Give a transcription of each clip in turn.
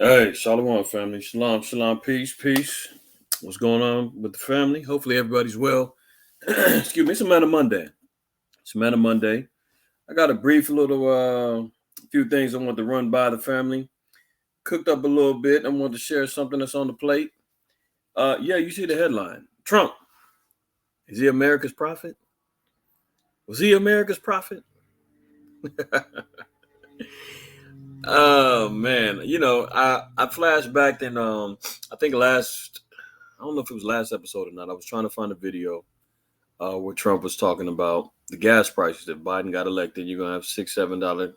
Hey, Shalom family. Shalom, shalom, peace, peace. What's going on with the family? Hopefully everybody's well. Excuse me, it's a Manna Monday. It's a Manna Monday. I got a brief little few things I want to run by the family. Cooked up a little bit. I want to share something that's on the plate. Yeah, you see the headline. Trump, is he America's prophet? Was he America's prophet? Oh man, I flashed back in I think I don't know if it was last episode or not. I was trying to find a video where Trump was talking about the gas prices. If Biden got elected, you're gonna have $6, $7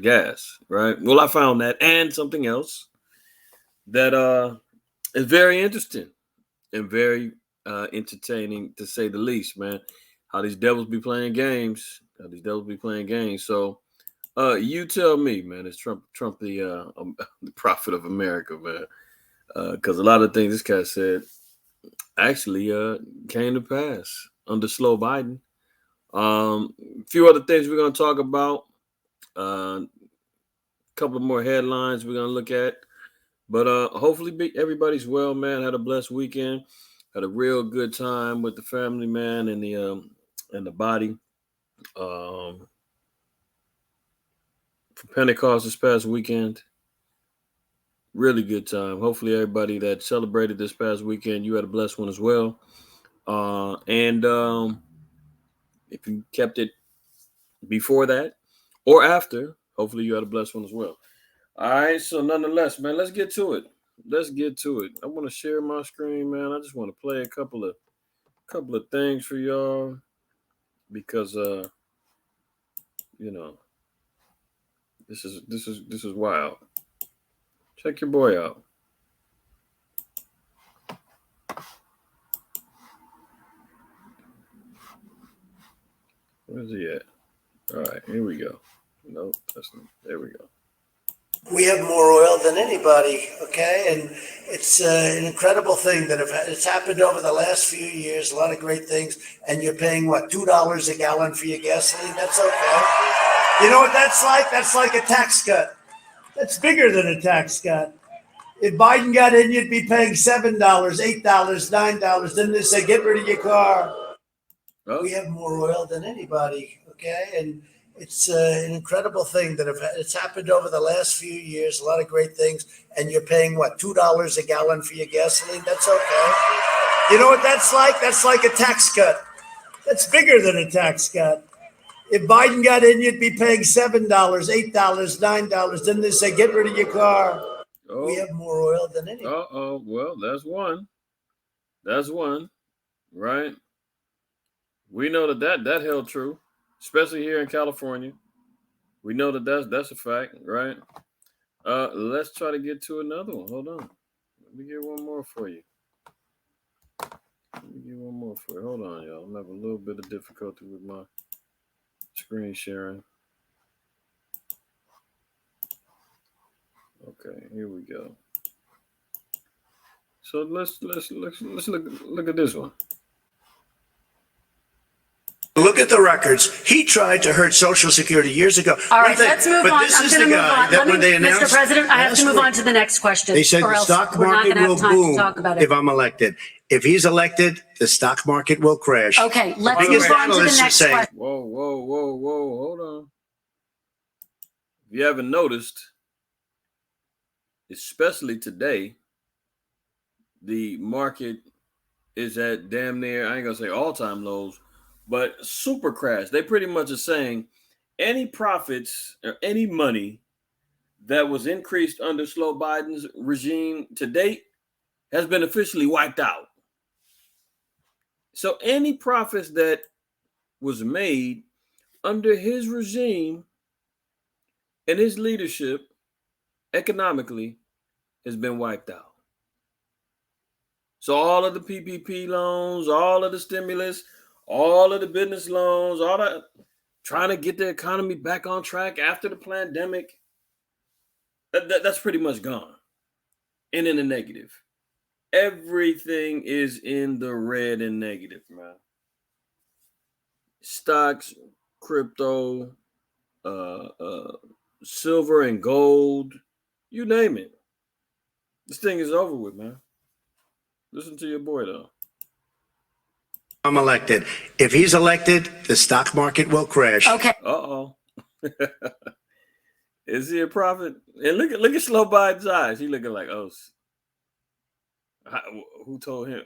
gas, right? Well, I found that and something else that is very interesting and very entertaining to say the least, man. How these devils be playing games. How these devils be playing games. So you tell me, man, is Trump the prophet of America, man? Because a lot of things this guy said actually came to pass under slow Biden. A few other things we're going to talk about. A couple of more headlines we're going to look at. But hopefully everybody's well, man. Had a blessed weekend. Had a real good time with the family, man, and the body. For Pentecost this past weekend. Really good time. Hopefully everybody that celebrated this past weekend, you had a blessed one as well. And if you kept it before that or after, hopefully you had a blessed one as well. All right, so nonetheless, man, let's get to it. I want to share my screen, man. I just want to play a couple of things for y'all because this is wild. Check your boy out. Where's he at? All right, here we go. Nope, there we go. We have more oil than anybody, okay? And it's an incredible thing that it's happened over the last few years, a lot of great things, and you're paying, what, $2 a gallon for your gasoline? That's okay. You know what that's like? That's like a tax cut. That's bigger than a tax cut. If Biden got in, you'd be paying $7, $8, $9. Then they say, get rid of your car. Oh. We have more oil than anybody, okay? And it's an incredible thing that it's happened over the last few years, a lot of great things, and you're paying, what, $2 a gallon for your gasoline? That's okay. You know what that's like? That's like a tax cut. That's bigger than a tax cut. If Biden got in, you'd be paying $7, $8, $9. Then they say, get rid of your car. Oh. We have more oil than anybody. Uh-oh. Well, that's one. That's one, right? We know that held true, especially here in California. We know that's a fact, right? Let's try to get to another one. Hold on. Let me get one more for you. Hold on, y'all. I'm having a little bit of difficulty with my screen sharing. Okay, here we go. So let's look at this one. Look at the records. He tried to hurt Social Security years ago. All right, let's move on. I'm going to move on. Mr. President, I have to move on to the next question. They said the stock market will boom if I'm elected. If he's elected, the stock market will crash. Okay, let's move on to the next question. Whoa. Hold on. If you haven't noticed, especially today, the market is at damn near, I ain't going to say all-time lows, but super crash. They pretty much are saying any profits or any money that was increased under slow Biden's regime to date has been officially wiped out. So any profits that was made under his regime and his leadership economically has been wiped out. So all of the PPP loans, all of the stimulus, all of the business loans, all that, trying to get the economy back on track after the pandemic, that's pretty much gone and in the negative. Everything is in the red and negative, man. Stocks, crypto, silver and gold, you name it. This thing is over with, man. Listen to your boy, though. I'm elected. If he's elected, the stock market will crash. Okay. Uh-oh. Is he a prophet? And look at Slow Biden's eyes. He looking like, oh, who told him?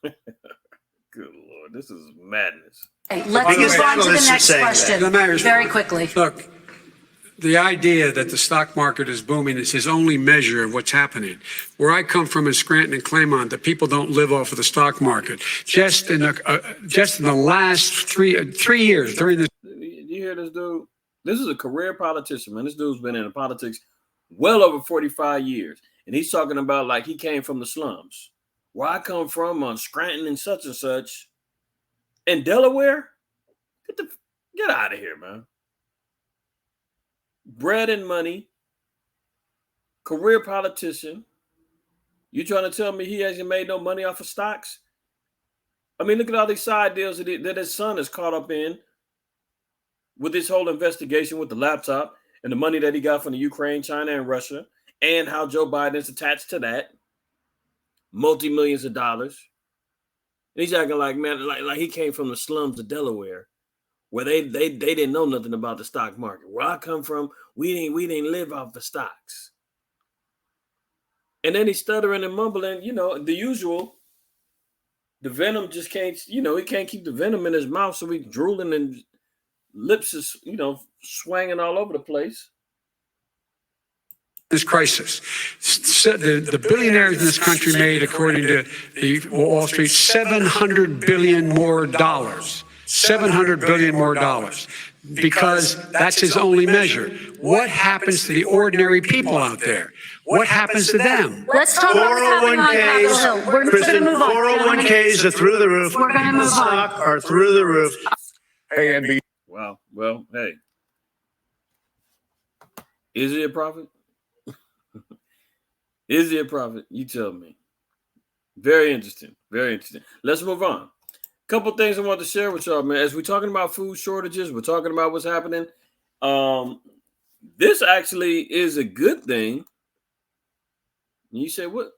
Good Lord, this is madness. Let's move on to the next question very quickly. Look, the idea that the stock market is booming is his only measure of what's happening. Where I come from in Scranton and Claymont, the people don't live off of the stock market. Just in the last three years during this. You hear this dude? This is a career politician, man. This dude's been in politics well over 45 years. And he's talking about like he came from the slums. Where I come from on Scranton and such. In Delaware? Get out of here, man. Bread and money, career politician. You trying to tell me he hasn't made no money off of stocks? I mean, look at all these side deals that his son is caught up in with this whole investigation with the laptop and the money that he got from the Ukraine, China, and Russia, and how Joe Biden's attached to that. Multi-millions of dollars. And he's acting like, man, like he came from the slums of Delaware, where they didn't know nothing about the stock market. Where I come from, we didn't live off the stocks. And then he's stuttering and mumbling, the usual. The venom just can't, he can't keep the venom in his mouth, so he's drooling and lips is, swinging all over the place. This crisis. The billionaires in this country made, according to the Wall Street, $700 billion more. $700 billion more, because that's his only measure. What happens to the ordinary people out there? What happens to them? Let's talk about what's happening on Capitol Hill. We're going to move on. 401ks are through the roof. We're going to move on. Stock are through the roof. Hey, Wow. Well, hey. Is he a prophet? Is he a prophet? You tell me. Very interesting. Very interesting. Let's move on. Couple things I want to share with y'all, man. As we're talking about food shortages, we're talking about what's happening. This actually is a good thing. And you say, what,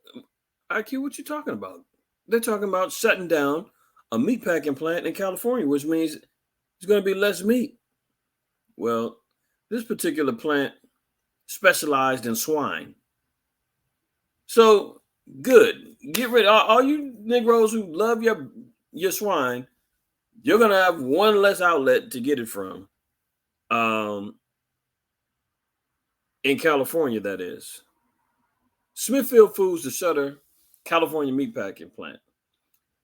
IQ, what you talking about? They're talking about shutting down a meatpacking plant in California, which means there's going to be less meat. Well, this particular plant specialized in swine. So good. Get rid of all you Negroes who love your swine. You're going to have one less outlet to get it from. In California, that is. Smithfield Foods to shutter California meatpacking plant.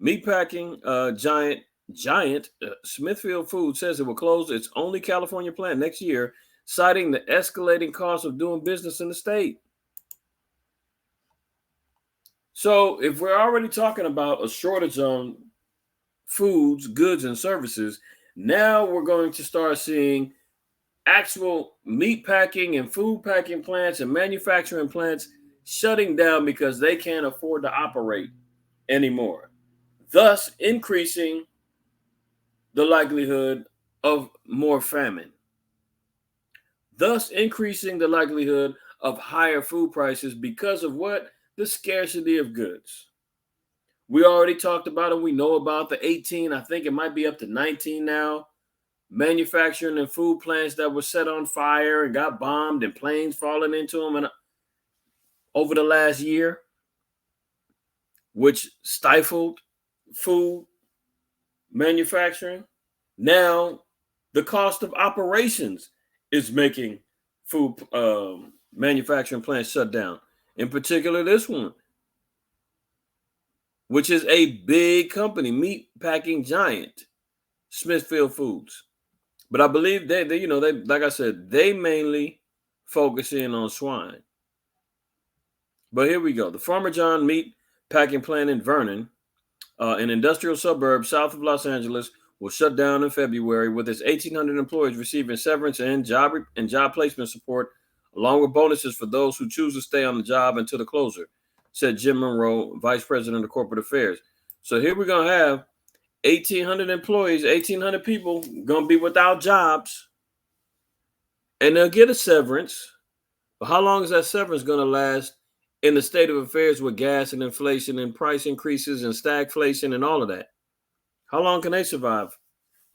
Meatpacking giant Smithfield Foods says it will close its only California plant next year, citing the escalating cost of doing business in the state. So if we're already talking about a shortage on foods, goods, and services, now we're going to start seeing actual meat packing and food packing plants and manufacturing plants shutting down because they can't afford to operate anymore, thus increasing the likelihood of more famine, thus increasing the likelihood of higher food prices because of what? The scarcity of goods. We already talked about it. We know about the 18, I think it might be up to 19 now, manufacturing and food plants that were set on fire and got bombed and planes falling into them and over the last year, which stifled food manufacturing. Now, the cost of operations is making food manufacturing plants shut down. In particular, this one, which is a big company, meat packing giant, Smithfield Foods. But I believe they like I said, they mainly focus in on swine. But here we go. The Farmer John meat packing plant in Vernon, an industrial suburb south of Los Angeles, will shut down in February with its 1,800 employees receiving severance and job placement support, along with bonuses for those who choose to stay on the job until the closure, said Jim Monroe, Vice President of Corporate Affairs. So here we're going to have 1,800 employees, 1,800 people going to be without jobs, and they'll get a severance. But how long is that severance going to last in the state of affairs with gas and inflation and price increases and stagflation and all of that? How long can they survive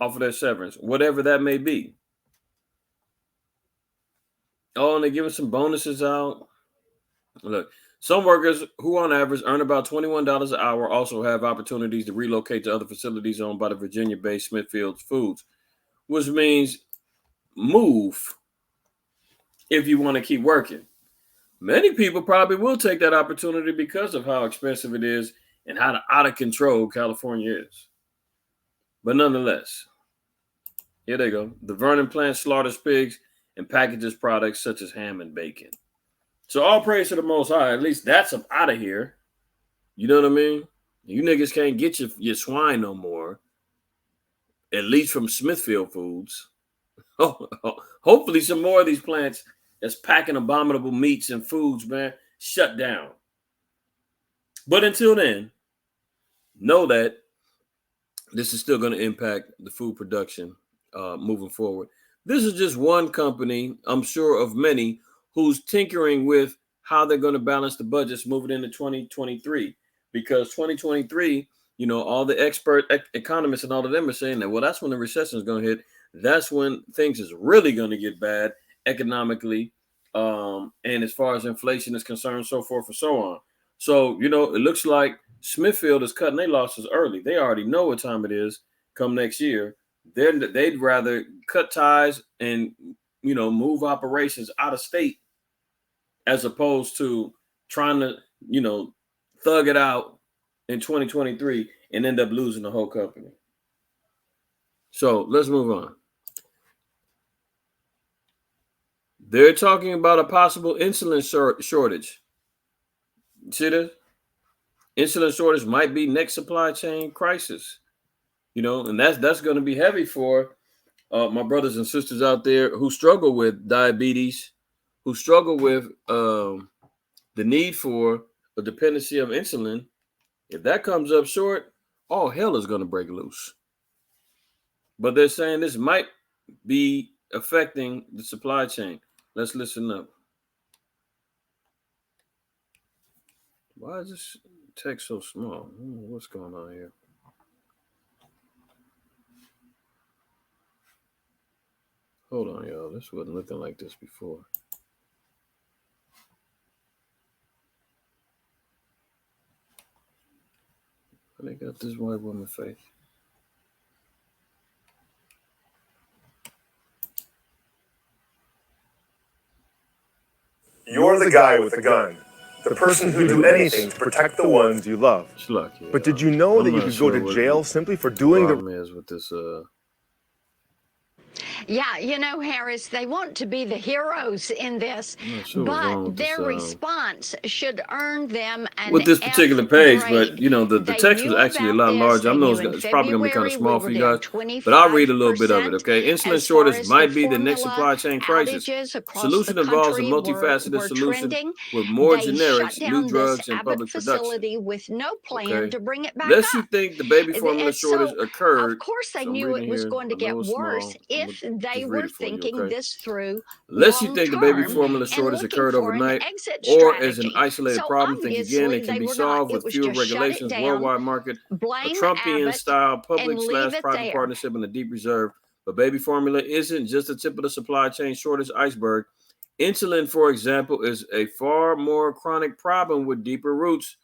off of their severance, whatever that may be? Oh, and they're giving some bonuses out. Look, some workers who on average earn about $21 an hour also have opportunities to relocate to other facilities owned by the Virginia-based Smithfield Foods, which means move if you want to keep working. Many people probably will take that opportunity because of how expensive it is and how out of control California is. But nonetheless, here they go. The Vernon plant slaughters pigs and packages products such as ham and bacon. So all praise to the Most High. At least that's up out of here. You know what I mean? You niggas can't get your swine no more. At least from Smithfield Foods. Hopefully some more of these plants that's packing abominable meats and foods, man, shut down. But until then, know that this is still going to impact the food production moving forward. This is just one company, I'm sure of many, who's tinkering with how they're going to balance the budgets moving into 2023. Because 2023, you know, all the expert economists and all of them are saying that, well, that's when the recession is going to hit. That's when things is really going to get bad economically. And as far as inflation is concerned, so forth and so on. So, you know, it looks like Smithfield is cutting their losses early. They already know what time it is come next year. They'd rather cut ties and, you know, move operations out of state as opposed to trying to, you know, thug it out in 2023 and end up losing the whole company. So let's move on. They're talking about a possible insulin shortage. See this? Insulin shortage might be next supply chain crisis. You know, and that's going to be heavy for my brothers and sisters out there who struggle with diabetes, who struggle with the need for a dependency of insulin. If that comes up short, all hell is going to break loose. But they're saying this might be affecting the supply chain. Let's listen up. Why is this text so small? What's going on here? Hold on, y'all. This wasn't looking like this before. They got this white woman face. You're the guy with the gun. The person who'd do anything to protect the ones you love. But did you know that you could go to jail simply for doing the... problem is with this Yeah, you know, Harris, they want to be the heroes in this, but their response should earn them an with this particular page, grade. but you know the text was actually a lot larger. I know it's probably gonna be kind of small for you guys, but I'll read a little bit of it. Okay, insulin shortage might be the next supply chain crisis. Solution involves a multifaceted solution with more generics, new drugs, and public production. With no plan to bring it back Unless up. you think the baby formula shortage occurred, of course, they knew it was going to get worse if they were thinking this through. Unless you think the baby formula shortage occurred overnight or as an isolated problem, think again it can be solved with fewer regulations, worldwide market, a Trumpian-style public/private partnership, and a deep reserve. But baby formula isn't just the tip of the supply chain shortage iceberg. Insulin, for example, is a far more chronic problem with deeper roots,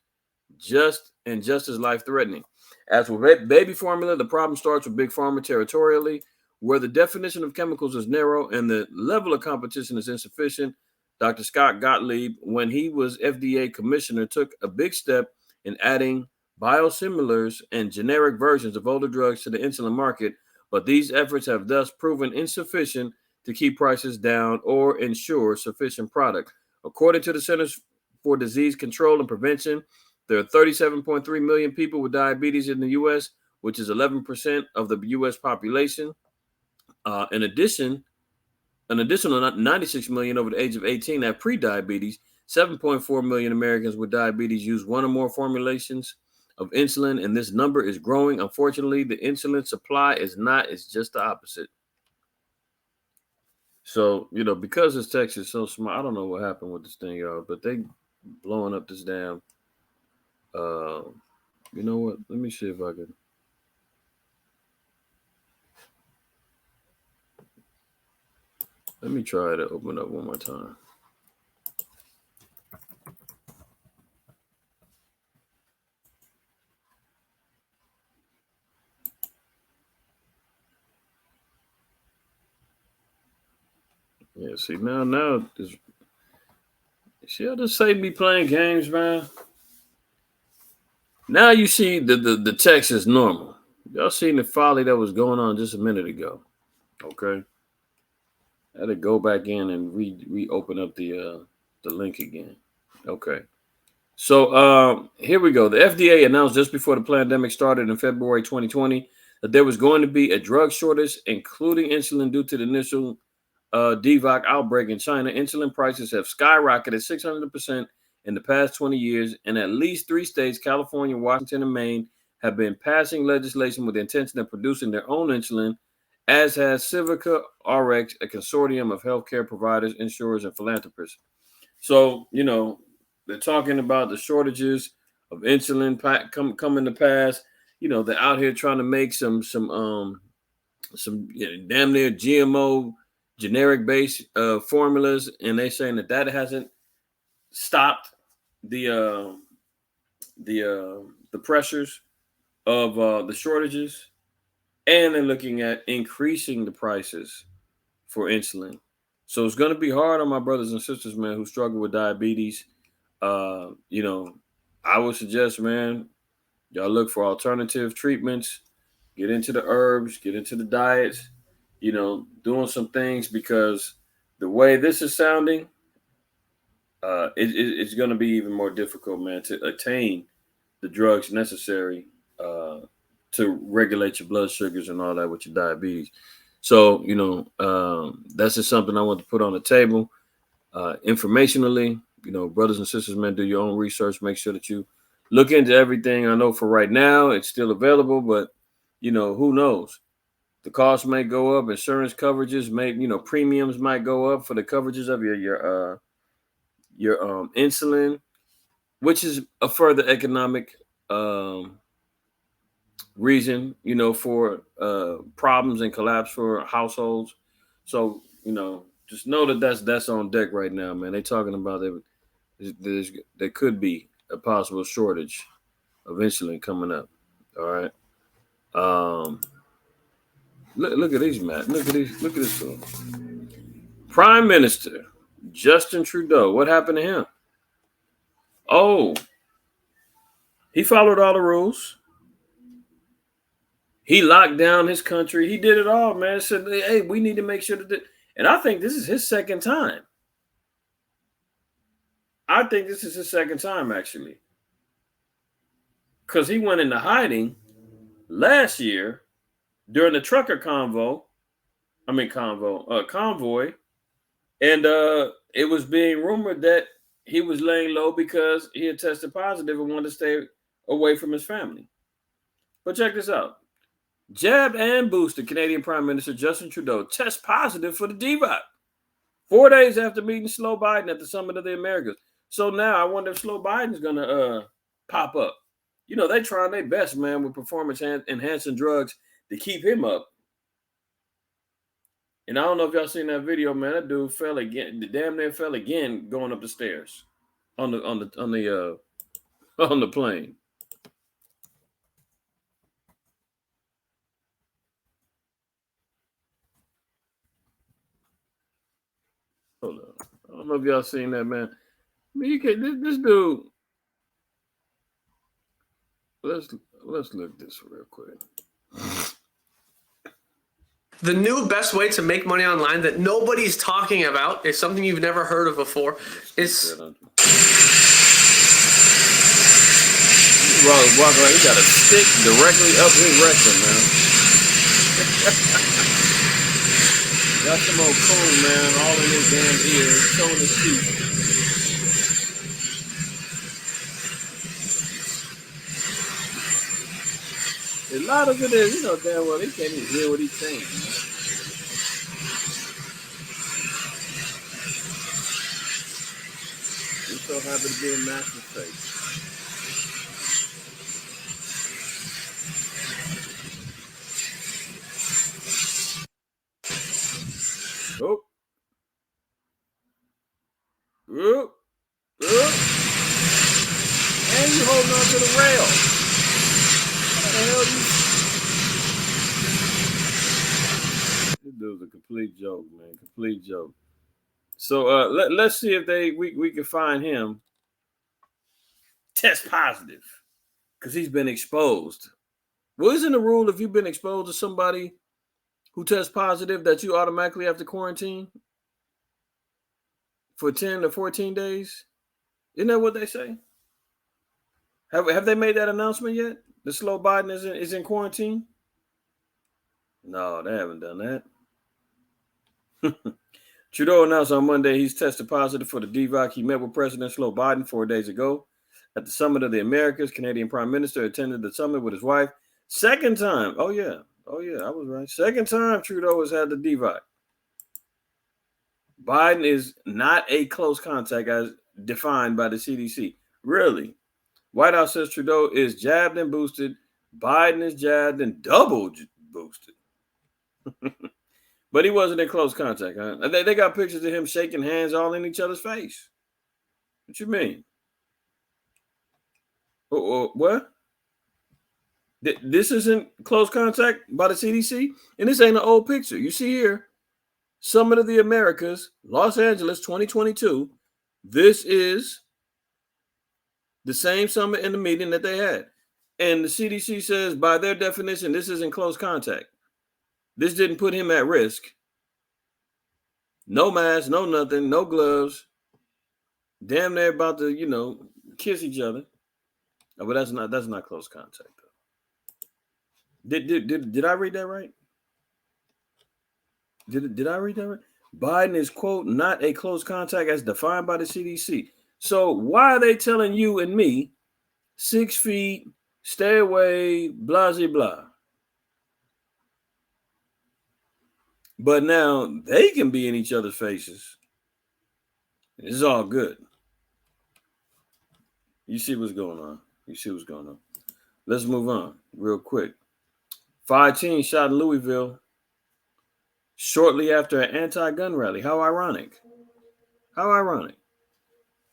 just as life-threatening. As with baby formula, the problem starts with big pharma territorially, where the definition of chemicals is narrow and the level of competition is insufficient. Dr. Scott Gottlieb, when he was FDA commissioner, took a big step in adding biosimilars and generic versions of older drugs to the insulin market, but these efforts have thus proven insufficient to keep prices down or ensure sufficient product. According to the Centers for Disease Control and Prevention, there are 37.3 million people with diabetes in the U.S., which is 11% of the U.S. population. In addition, an additional 96 million over the age of 18 have pre-diabetes. 7.4 million Americans with diabetes use one or more formulations of insulin, and this number is growing. Unfortunately, the insulin supply is not. It's just the opposite. So, you know, because this text is so small, I don't know what happened with this thing, y'all, but they blowing up this damn. You know what? Let me see if I can. Let me try to open up one more time. Yeah, see now this, see how this say me playing games, man. Now you see the text is normal. Y'all seen the folly that was going on just a minute ago. Okay. I had to go back in and reopen up the link again. Okay. So here we go. The FDA announced just before the pandemic started in February 2020 that there was going to be a drug shortage, including insulin, due to the initial DVOC outbreak in China. Insulin prices have skyrocketed 600% in the past 20 years, and at least 3 states, California, Washington, and Maine, have been passing legislation with the intention of producing their own insulin, as has Civica RX, a consortium of healthcare providers, insurers, and philanthropists. So, they're talking about the shortages of insulin coming to pass. They're out here trying to make some damn near GMO generic based formulas, and they're saying that hasn't stopped the pressures of the shortages, and they're looking at increasing the prices for insulin. So it's going to be hard on my brothers and sisters, man, who struggle with diabetes. I would suggest, man, y'all look for alternative treatments, get into the herbs, get into the diets, doing some things, because the way this is sounding, it's going to be even more difficult, man, to attain the drugs necessary to regulate your blood sugars and all that with your diabetes. So, that's just something I want to put on the table. Informationally, brothers and sisters, man, do your own research. Make sure that you look into everything. I know for right now it's still available, but who knows? The cost may go up. Insurance coverages may, premiums might go up for the coverages of your insulin, which is a further economic reason, for problems and collapse for households. So, just know that that's on deck right now, man. They talking about there could be a possible shortage of insulin coming up. All right. Look at these, Matt. Look at this. Prime Minister Justin Trudeau. What happened to him? Oh, he followed all the rules. He locked down his country. He did it all, man. Said, hey, we need to make sure that. And I think this is his second time. Actually. Because he went into hiding last year during the trucker convoy. And it was being rumored that he was laying low because he had tested positive and wanted to stay away from his family. But check this out. Jabbed and boosted Canadian Prime Minister Justin Trudeau tests positive for the DVOC 4 days after meeting Slow Biden at the Summit of the Americas. So now I wonder if Slow Biden's going to pop up. They trying their best, man, with performance-enhancing drugs to keep him up. And I don't know if y'all seen that video, man. That dude fell again. Damn near fell again going up the stairs on the plane. Hold on. I don't know if y'all seen that, man. I mean, this dude. Let's look this real quick. The new best way to make money online that nobody's talking about is something you've never heard of before. It's walk around, he got a stick directly up his rectum, man. Got some old comb, man, all in his damn ears, showing his teeth. A lot of it is, damn well, they can't even hear what he's saying, man. so happy to be in Master's face. Oh. Oh. Oh. And you holding on to the rail. What the hell you? This dude's a complete joke, man. Complete joke. So let's see if we can find him test positive because he's been exposed. Well, isn't the rule if you've been exposed to somebody who tests positive that you automatically have to quarantine for 10 to 14 days? Isn't that what they say? Have they made that announcement yet? The slow Biden is in quarantine? No, they haven't done that. Trudeau announced on Monday he's tested positive for the DVOC. He met with President Slow Biden 4 days ago at the Summit of the Americas. Canadian Prime Minister attended the summit with his wife. Second time. Oh, yeah, I was right. Second time Trudeau has had the DVOC. Biden is not a close contact as defined by the CDC. Really? White House says Trudeau is jabbed and boosted. Biden is jabbed and double boosted. But he wasn't in close contact. Huh? They got pictures of him shaking hands all in each other's face. What you mean? What? This isn't close contact by the CDC? And this ain't an old picture. You see here, Summit of the Americas, Los Angeles, 2022. This is the same summit and the meeting that they had. And the CDC says, by their definition, this isn't close contact. This didn't put him at risk. No mask, no nothing, no gloves. Damn near about to, kiss each other. Oh, but that's not close contact though. Did I read that right? Did I read that right? Biden is, quote, not a close contact as defined by the CDC. So why are they telling you and me 6 feet, stay away, blah, blah, blah? But now they can be in each other's faces. It's all good. You see what's going on. Let's move on real quick. 5 teens shot in Louisville shortly after an anti-gun rally. How ironic.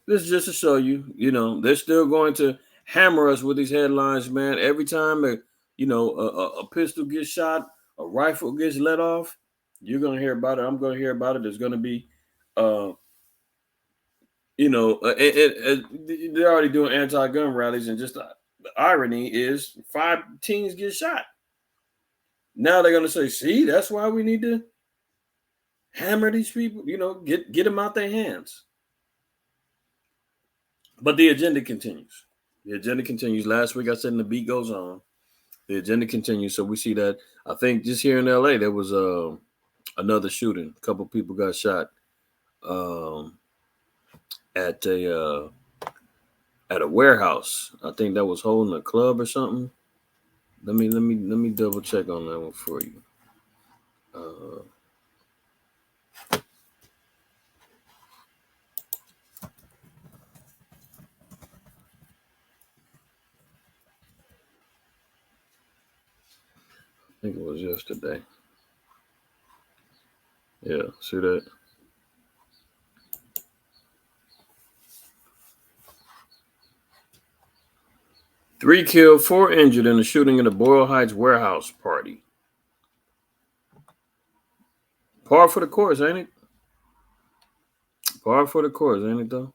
This is just to show you, they're still going to hammer us with these headlines, man. Every time a pistol gets shot, a rifle gets let off, you're going to hear about it. I'm going to hear about it. There's going to be, they're already doing anti-gun rallies, and just the irony is 5 teens get shot. Now they're going to say, see, that's why we need to hammer these people, get them out their hands. But the agenda continues. Last week I said, and the beat goes on. The agenda continues. So we see that. I think just here in LA, there was another shooting. A couple people got shot at a warehouse. I think that was holding a club or something. Let me double check on that one for you. I think it was yesterday. Yeah, see that? Three killed, 4 injured in the shooting at a Boyle Heights warehouse party. Par for the course, ain't it? Though?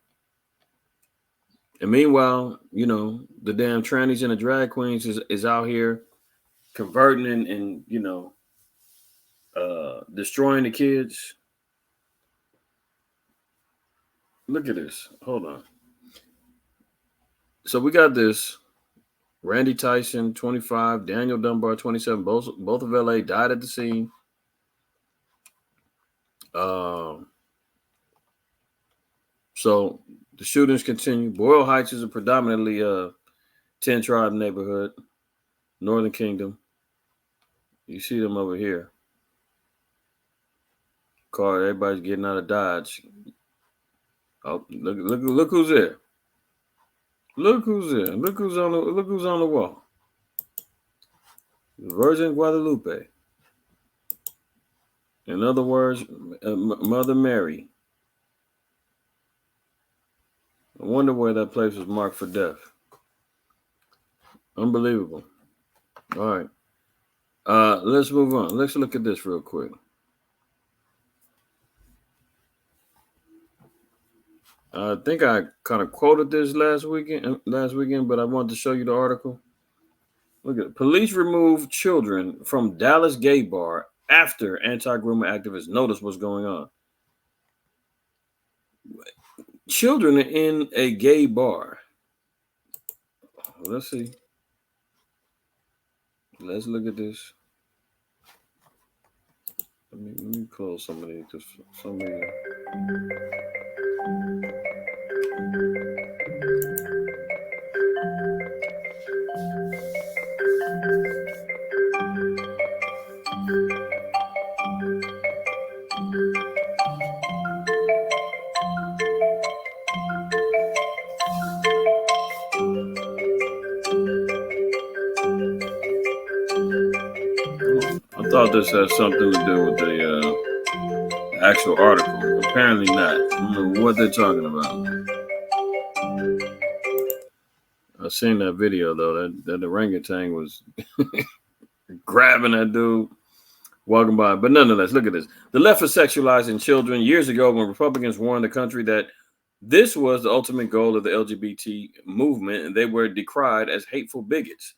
And meanwhile, the damn trannies and the drag queens is out here converting and destroying the kids. Look at this. Hold on. So we got this. Randy Tyson, 25, Daniel Dunbar, 27, both of LA died at the scene. So the shootings continue. Boyle Heights is a predominantly 10 tribe neighborhood, Northern Kingdom. You see them over here. Car, everybody's getting out of Dodge. Oh, look who's there. Look who's there. Look who's on the wall. Virgin Guadalupe. In other words, Mother Mary. I wonder where that place was marked for death. Unbelievable. All right. Let's move on. Let's look at this real quick. I think I kind of quoted this last weekend, but I wanted to show you the article. Look at it. Police removed children from Dallas gay bar after anti-groomer activists noticed what's going on. Children in a gay bar. Let's see. Let's look at this. Let me close some of these. I thought this had something to do with the actual article. Apparently not. I don't know what they're talking about. I seen that video though. That orangutan was grabbing that dude, walking by. But nonetheless, look at this. The left is sexualizing children years ago when Republicans warned the country that this was the ultimate goal of the LGBT movement, and they were decried as hateful bigots.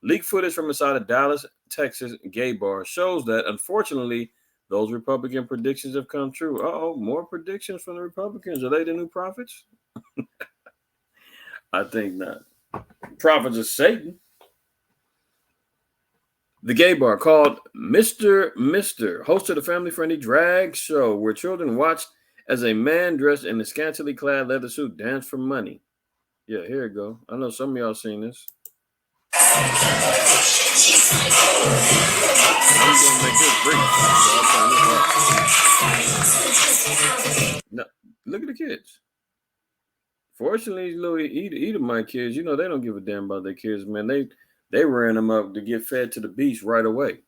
Leaked footage from inside a Dallas, Texas gay bar shows that, unfortunately, those Republican predictions have come true. Uh-oh, more predictions from the Republicans. Are they the new prophets? I think not. Prophets of Satan. The gay bar called Mr. hosted a family-friendly drag show where children watched as a man dressed in a scantily clad leather suit danced for money. Yeah, here it go. I know some of y'all seen this. I'm gonna make this brief. No, look at the kids. Fortunately, these little Edomite kids, you know, they don't give a damn about their kids, man. They ran them up to get fed to the beast right away.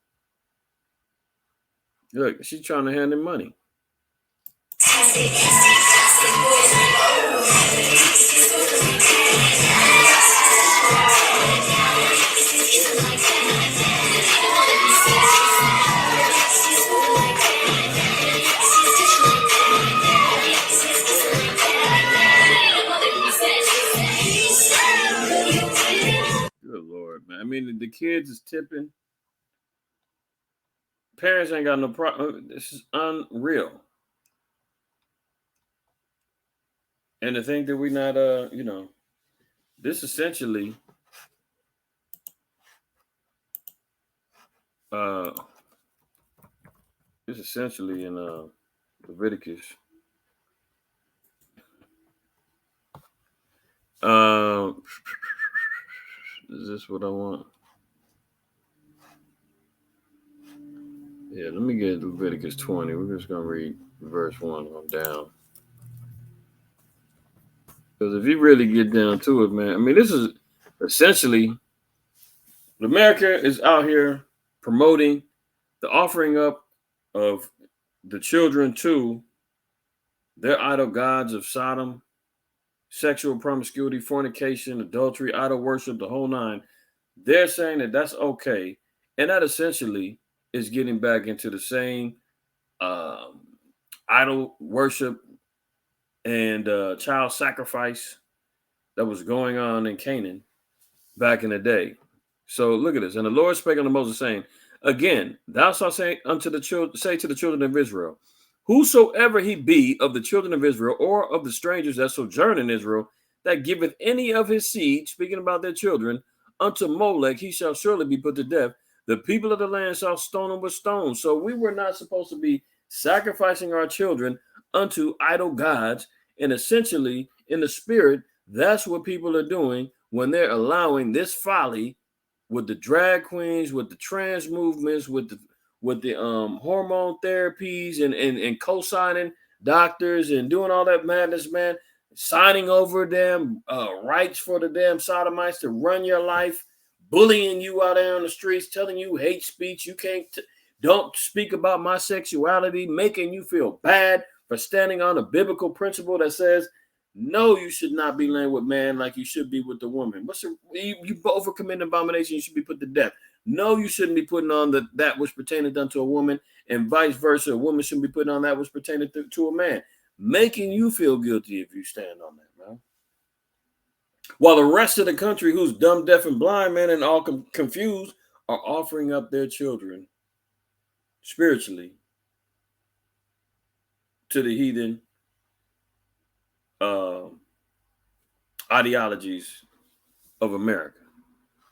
Look, she's trying to hand him money. Good Lord, man. I mean, the kids is tipping. Parents ain't got no problem. This is unreal. And to think that we not, you know, this essentially, in Leviticus. Is this what I want? Yeah, let me get Leviticus 20. We're just going to read verse 1 on down. Because if you really get down to it, man, I mean, this is essentially, America is out here promoting the offering up of the children to their idol gods of Sodom, sexual promiscuity, fornication, adultery, idol worship, the whole nine. They're saying that that's okay. And that essentially is getting back into the same idol worship and child sacrifice that was going on in Canaan back in the day. So look at this. And the Lord spake unto Moses, saying, again, thou shalt say unto the children, say to the children of Israel, whosoever he be of the children of Israel or of the strangers that sojourn in Israel, that giveth any of his seed, speaking about their children, unto Molech, he shall surely be put to death. The people of the land shall stone him with stones. So we were not supposed to be sacrificing our children unto idol gods. And essentially, in the spirit, that's what people are doing when they're allowing this folly with the drag queens, with the trans movements, with the hormone therapies and co-signing doctors and doing all that madness, man, signing over damn rights for the damn sodomites to run your life, bullying you out there on the streets, telling you hate speech, you don't speak about my sexuality, making you feel bad for standing on a biblical principle that says, no, you should not be laying with man like you should be with the woman. You both are committing abomination, you should be put to death. No, you shouldn't be putting on that which pertaineth unto a woman, and vice versa. A woman shouldn't be putting on that which pertaineth to a man, making you feel guilty if you stand on that, man. While the rest of the country, who's dumb, deaf, and blind, man, and all confused, are offering up their children spiritually to the heathen ideologies of America.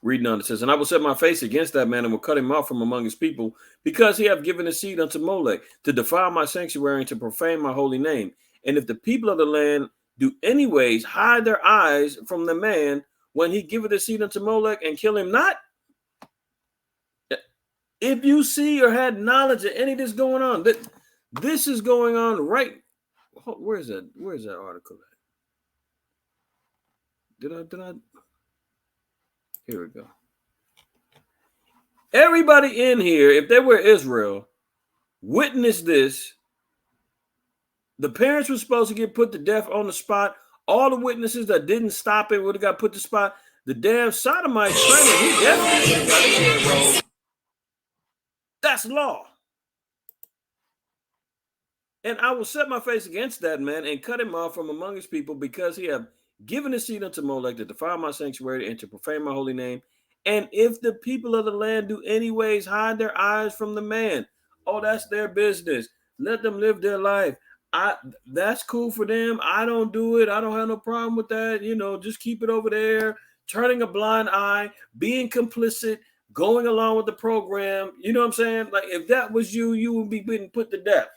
Reading on, it says, and I will set my face against that man and will cut him off from among his people, because he hath given his seed unto Molech to defile my sanctuary and to profane my holy name. And if the people of the land do anyways hide their eyes from the man when he giveth his seed unto Molech and kill him not, if you see or had knowledge of any of this going on, this is going on right. Where's that article at? Did I? Here we go. Everybody in here, if they were Israel, witnessed this. The parents were supposed to get put to death on the spot. All the witnesses that didn't stop it would have got put to spot. The damn sodomite trainer, he definitely got his head rolled. That's law. And I will set my face against that man and cut him off from among his people, because he have given his seed unto Molech to defile my sanctuary and to profane my holy name. And if the people of the land do anyways hide their eyes from the man, oh, that's their business. Let them live their life. That's cool for them. I don't do it. I don't have no problem with that. Just keep it over there, turning a blind eye, being complicit, going along with the program. You know what I'm saying? Like, if that was you, you would be being put to death.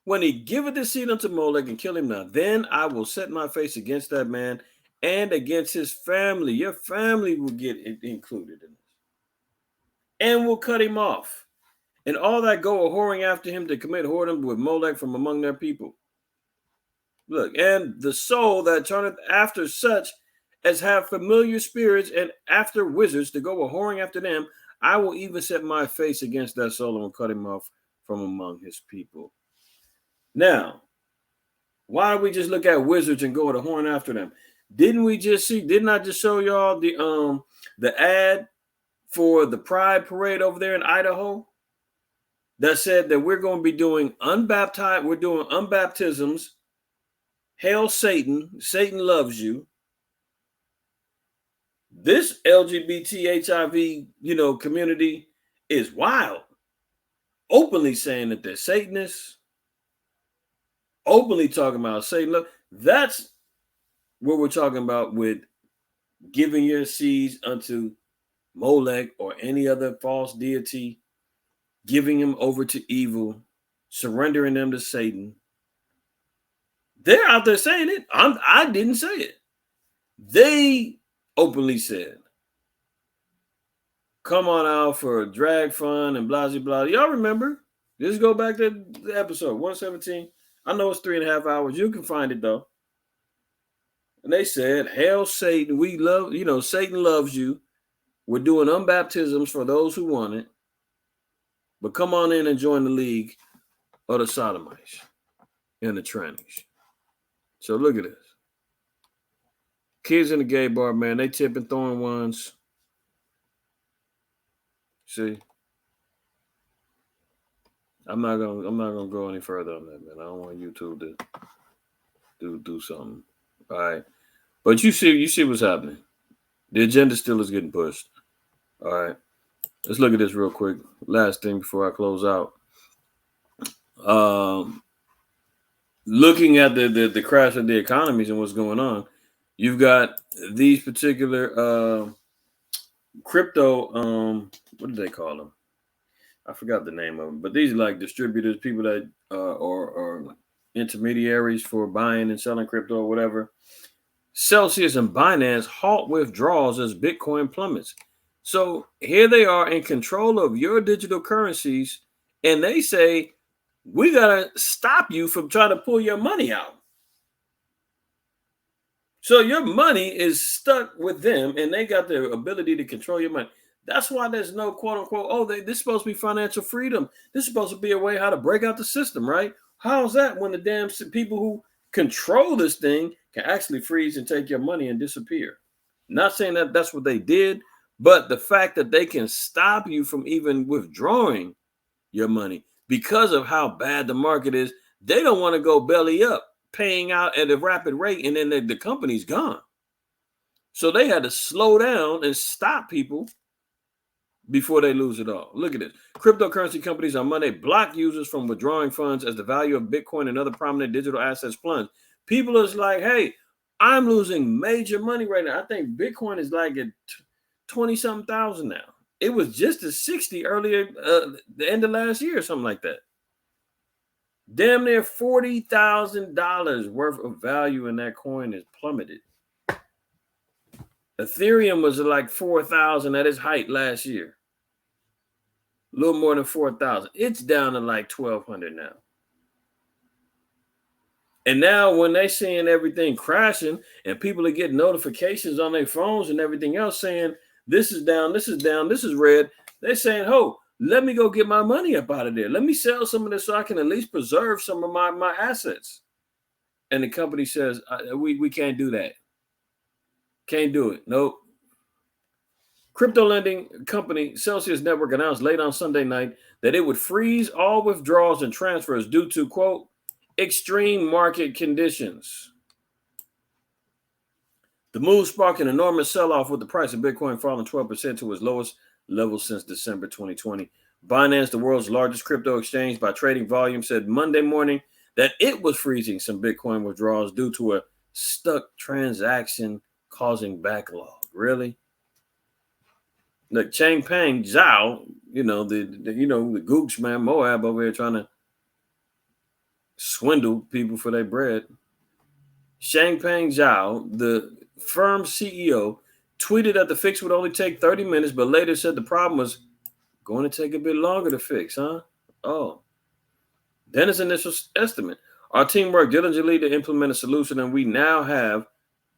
When he giveth his seed unto Molech and kill him not, then I will set my face against that man and against his family. Your family will get included in this. And will cut him off. And all that go a whoring after him to commit whoredom with Molech from among their people. Look, and the soul that turneth after such as have familiar spirits and after wizards to go a whoring after them, I will even set my face against that soul and will cut him off from among his people. Now, why don't we just look at wizards and go to horn after them? Didn't I just show y'all the ad for the Pride Parade over there in Idaho that said that we're going to be doing unbaptisms, hail Satan, Satan loves you. This LGBT HIV, community is wild, openly saying that they're Satanists. Openly talking about Satan. Look, that's what we're talking about with giving your seeds unto Molech or any other false deity, giving them over to evil, surrendering them to Satan. They're out there saying it. I didn't say it. They openly said, come on out for drag fun and blah, blah, blah. Y'all remember? Just go back to the episode 117. I know it's 3.5 hours. You can find it, though. And they said, hail Satan. We love, Satan loves you. We're doing unbaptisms for those who want it. But come on in and join the league of the sodomites and the trannies. So look at this. Kids in the gay bar, man, they tipping, throwing ones. See? I'm not gonna go any further on that, man. I don't want YouTube to do something. All right. But you see what's happening. The agenda still is getting pushed. All right. Let's look at this real quick. Last thing before I close out. Looking at the crash of the economies and what's going on, you've got these particular crypto, what do they call them? I forgot the name of them, but these are like distributors, people that or intermediaries for buying and selling crypto or whatever. Celsius and Binance halt withdrawals as Bitcoin plummets. So here they are in control of your digital currencies, and they say we gotta stop you from trying to pull your money out. So your money is stuck with them, and they got the ability to control your money. That's why there's no quote unquote, oh, this is supposed to be financial freedom. This is supposed to be a way how to break out the system, right? How's that when the damn people who control this thing can actually freeze and take your money and disappear? Not saying that that's what they did, but the fact that they can stop you from even withdrawing your money because of how bad the market is, they don't want to go belly up, paying out at a rapid rate, and then the company's gone. So they had to slow down and stop people before they lose it all. Look at this. Cryptocurrency companies on Monday blocked users from withdrawing funds as the value of Bitcoin and other prominent digital assets plunged. People is like, hey, I'm losing major money right now. I think Bitcoin is like at 20-something thousand now. It was just at 60 earlier, the end of last year or something like that. Damn near $40,000 worth of value in that coin is plummeted. Ethereum was like 4,000 at its height last year. A little more than 4,000. It's down to like 1,200 now. And now when they're seeing everything crashing and people are getting notifications on their phones and everything else saying, this is down, this is down, this is red, they're saying, oh, let me go get my money up out of there. Let me sell some of this so I can at least preserve some of my assets. And the company says, we can't do that. Can't do it. Nope. Crypto lending company Celsius Network announced late on Sunday night that it would freeze all withdrawals and transfers due to, quote, extreme market conditions. The move sparked an enormous sell-off with the price of Bitcoin falling 12% to its lowest level since December 2020. Binance, the world's largest crypto exchange by trading volume, said Monday morning that it was freezing some Bitcoin withdrawals due to a stuck transaction causing backlog. Really? Look, Changpeng Zhao, the gooch man Moab over here trying to swindle people for their bread. Changpeng Zhao, the firm's CEO, tweeted that the fix would only take 30 minutes, but later said the problem was going to take a bit longer to fix, huh? Oh. Then his initial estimate. Our team worked diligently to implement a solution, and we now have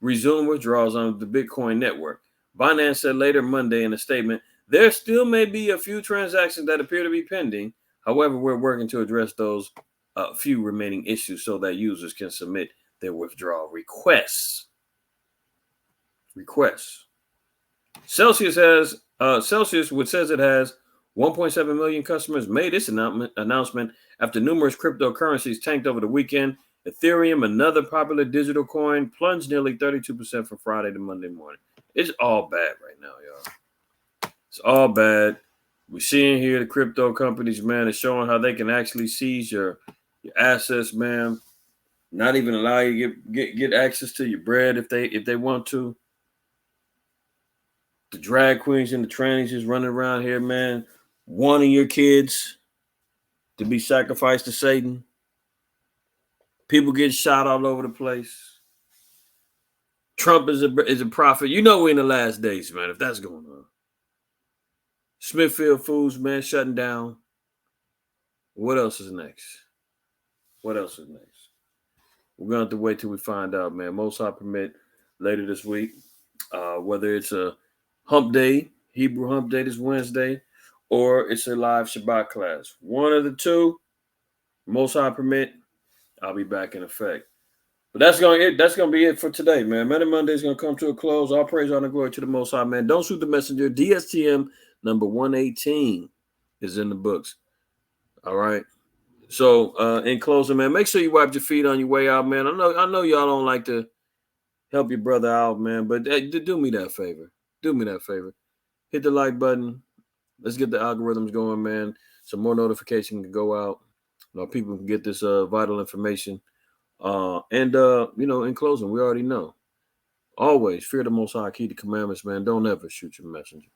resumed withdrawals on the Bitcoin network. Binance said later Monday in a statement, there still may be a few transactions that appear to be pending. However, we're working to address those few remaining issues so that users can submit their withdrawal requests. Celsius, which says it has 1.7 million customers, made its announcement after numerous cryptocurrencies tanked over the weekend. Ethereum, another popular digital coin, plunged nearly 32% from Friday to Monday morning. It's all bad right now, y'all. It's all bad. We're seeing here the crypto companies, man, is showing how they can actually seize your assets, man. Not even allow you to get access to your bread if they want to. The drag queens and the trannies just running around here, man, wanting your kids to be sacrificed to Satan. People get shot all over the place. Trump is a prophet. You know we're in the last days, man, if that's going on. Smithfield Foods, man, shutting down. What else is next? We're going to have to wait till we find out, man. Most High permit later this week. Whether it's a hump day, Hebrew hump day this Wednesday, or it's a live Shabbat class. One of the two, Most High permit, I'll be back in effect. But that's gonna be it for today, man. Manna Monday is gonna come to a close. All praise, honor, glory to the Most High, man. Don't shoot the messenger. DSTM number 118 is in the books. All right. So in closing, man, make sure you wipe your feet on your way out, man. I know y'all don't like to help your brother out, man, but do me that favor. Do me that favor. Hit the like button. Let's get the algorithms going, man. Some more notification can go out. People can get this vital information. In closing, we already know. Always fear the Most High, keep the commandments, man. Don't ever shoot your messenger.